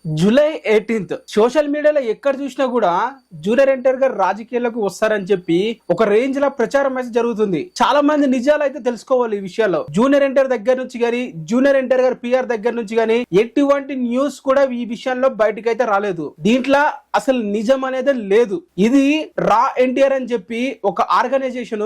July 18 social మీడియాలో ఎక్కడ చూసినా కూడా జూనియర్ ఎన్టీఆర్ గారు రాజకీయాలకు వస్తారని చెప్పి ఒక రేంజ్ లో ప్రచారం అయితే జరుగుతుంది. చాలా మంది నిజాలు అయితే తెలుసుకోవాలి ఈ విషయాల్లో. జూనియర్ ఎన్టీఆర్ దగ్గర నుంచి గానీ, జూనియర్ ఎన్టీఆర్ గారు పిఆర్ దగ్గర నుంచి గానీ ఎటువంటి న్యూస్ కూడా ఈ విషయంలో బయటకు అయితే రాలేదు. దీంట్లో అసలు నిజం అనేది లేదు. ఇది రా ఎన్టీఆర్ అని చెప్పి ఒక ఆర్గనైజేషన్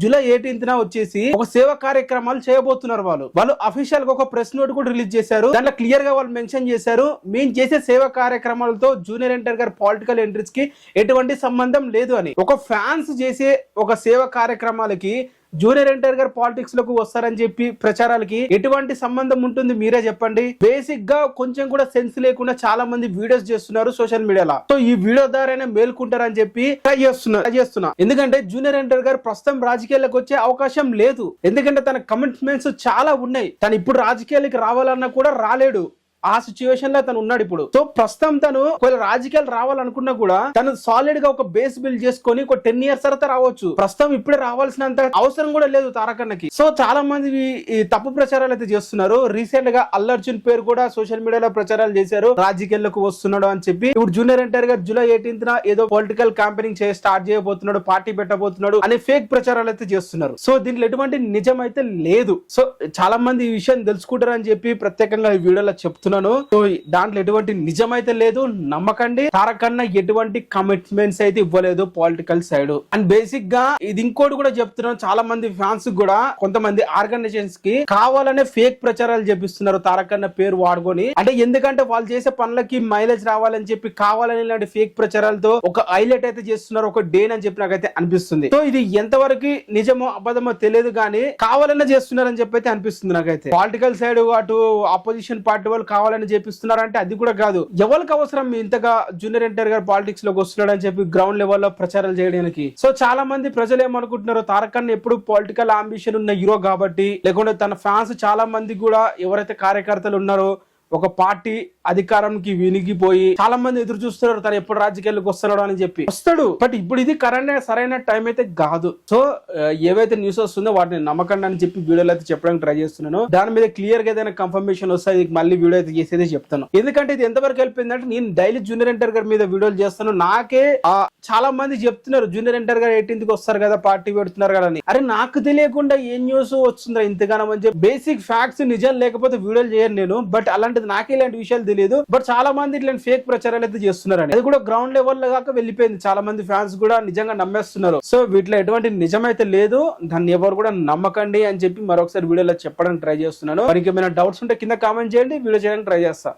జూలై 18 వచ్చేసి ఒక సేవా కార్యక్రమాలు చేయబోతున్నారు. వాళ్ళు అఫీషియల్ గా ఒక ప్రెస్ నోట్ కూడా రిలీజ్ చేశారు. దాంట్లో క్లియర్ గా వాళ్ళు మెన్షన్ చేశారు, మేము చేసే సేవా కార్యక్రమాలతో జూనియర్ ఎన్టీఆర్ గారి పొలిటికల్ ఎంట్రీస్ కి ఎటువంటి సంబంధం లేదు అని. ఒక ఫ్యాన్స్ చేసే ఒక సేవా కార్యక్రమాలకి జూనియర్ ఎన్టీఆర్ గారు పాలిటిక్స్ లోకి వస్తారని చెప్పి ప్రచారాలకి ఎటువంటి సంబంధం ఉంటుంది మీరే చెప్పండి. బేసిక్ గా కొంచెం కూడా సెన్స్ లేకుండా చాలా మంది వీడియోస్ చేస్తున్నారు సోషల్ మీడియాలో. సో ఈ వీడియో ద్వారానే మేల్కుంటారని చెప్పి ట్రై చేస్తున్నా. ఎందుకంటే జూనియర్ ఎన్టీఆర్ గారు ప్రస్తుతం రాజకీయాలకు వచ్చే అవకాశం లేదు. ఎందుకంటే తన కమిట్మెంట్స్ చాలా ఉన్నాయి. తను ఇప్పుడు రాజకీయాలకు రావాలన్నా కూడా రాలేడు. ఆ సిచ్యువేషన్ లో తను ఉన్నాడు ఇప్పుడు. సో ప్రస్తుతం తను ఒకవేళ రాజకీయాలు రావాలనుకున్నా కూడా తను సాలిడ్ గా ఒక బేస్ బిల్డ్ చేసుకొని ఒక 10 years తర్వాత రావచ్చు. ప్రస్తుతం ఇప్పుడే రావాల్సినంత అవసరం కూడా లేదు తారకన్నకి. సో చాలా మంది ఈ తప్పు ప్రచారాలు అయితే చేస్తున్నారు. రీసెంట్ గా అల్లు అర్జున్ పేరు కూడా సోషల్ మీడియాలో ప్రచారాలు చేశారు, రాజకీయాలకు వస్తున్నాడు అని చెప్పి. ఇప్పుడు జూనియర్ ఎన్టీఆర్ గారు జూలై 18 ఏదో పొలిటికల్ క్యాంపెయినింగ్ స్టార్ట్ చేయబోతున్నాడు, పార్టీ పెట్టబోతున్నాడు అనే ఫేక్ ప్రచారాలు అయితే చేస్తున్నారు. సో దీంట్లో ఎటువంటి నిజం అయితే లేదు. సో చాలా మంది ఈ విషయం తెలుసుకుంటారు అని చెప్పి ప్రత్యేకంగా ఈ వీడియోలో చెప్తున్నారు. సో దాంట్లో ఎటువంటి నిజమైతే లేదు, నమ్మకండి. తారకన్న ఎటువంటి కమిట్మెంట్స్ అయితే ఇవ్వలేదు పొలిటికల్ సైడ్. అండ్ బేసిక్ గా ఇది ఇంకోటి కూడా చెప్తున్నాను, చాలా మంది ఫ్యాన్స్ కూడా కొంతమంది ఆర్గనైజేషన్స్ కి కావాలనే ఫేక్ ప్రచారాలు చేపిస్తున్నారు తారకన్న పేరు వాడుకొని. అంటే ఎందుకంటే వాళ్ళు చేసే పనులకి మైలేజ్ రావాలని చెప్పి కావాలని ఇలాంటి ఫేక్ ప్రచారాలతో ఒక హైలైట్ అయితే చేస్తున్నారు, ఒక డే అని చెప్పి నాకైతే అనిపిస్తుంది. సో ఇది ఎంతవరకు నిజమో అబద్ధమో తెలియదు కానీ కావాలనే చేస్తున్నారని చెప్పి అయితే అనిపిస్తుంది నాకైతే. పొలిటికల్ సైడ్ అటు ఆపోజిషన్ పార్టీ వాళ్ళు కావాలని చేపిస్తున్నారంటే అది కూడా కాదు. ఎవరికి అవసరం ఇంతగా జూనియర్ ఎన్టీఆర్ గారు పాలిటిక్స్ లోకి వస్తున్నాడు అని చెప్పి గ్రౌండ్ లెవెల్లో ప్రచారాలు చేయడానికి. సో చాలా మంది ప్రజలు ఏమనుకుంటున్నారు, తారకన్న ఎప్పుడు పొలిటికల్ అంబిషన్ ఉన్న హీరో కాబట్టి, లేకుంటే తన ఫ్యాన్స్ చాలా మంది కూడా ఎవరైతే కార్యకర్తలు ఉన్నారో ఒక పార్టీ అధికారానికి వినిగిపోయి చాలా మంది ఎదురు చూస్తున్నారు తను ఎప్పుడు రాజకీయాలకు వస్తున్నాడు అని చెప్పి. వస్తాడు, బట్ ఇప్పుడు ఇది సరైన టైం అయితే కాదు. సో ఏవైతే న్యూస్ వస్తుందో వాటిని నమ్మకండి అని చెప్పి వీడియోలో అయితే చెప్పడానికి ట్రై చేస్తున్నాను. దాని మీద క్లియర్ గా ఏదైనా కన్ఫర్మేషన్ వస్తే మళ్ళీ వీడియో అయితే చేసేది చెప్తాను. ఎందుకంటే ఇది ఎంతవరకు వెళ్ళిపోయిందంటే నేను డైలీ జూనియర్ ఎన్టీఆర్ గారి మీద వీడియోలు చేస్తాను. నాకే చాలా మంది చెప్తున్నారు జూనియర్ ఎన్టీఆర్ గారు 18కి వస్తారు కదా, పార్టీ పెడుతున్నారు కదా అని. అరే నాకు తెలియకుండా ఏ న్యూస్ వస్తుందా ఇంతగానో అని చెప్పి. బేసిక్ ఫ్యాక్ట్స్ నిజాలు లేకపోతే వీడియోలు చేయను నేను. బట్ అలాంటిది నాకే ఇలాంటి విషయాలు తెలియదు. బట్ చాలా మంది ఇట్లాంటి ఫేక్ ప్రచారాలు అయితే చేస్తున్నారని. అది కూడా గ్రౌండ్ లెవెల్ లో కాక వెళ్ళిపోయింది. చాలా మంది ఫ్యాన్స్ కూడా నిజంగా నమ్మేస్తున్నారు. సో వీటిలో ఎటువంటి నిజమైతే లేదు, దాన్ని ఎవరు కూడా నమ్మకండి అని చెప్పి మరొకసారి వీడియోలో చెప్పడానికి ట్రై చేస్తున్నాను. మరి ఇంకేమైనా డౌట్స్ ఉంటే కింద కామెంట్ చేయండి, వీడియో చేయడానికి ట్రై చేస్తా.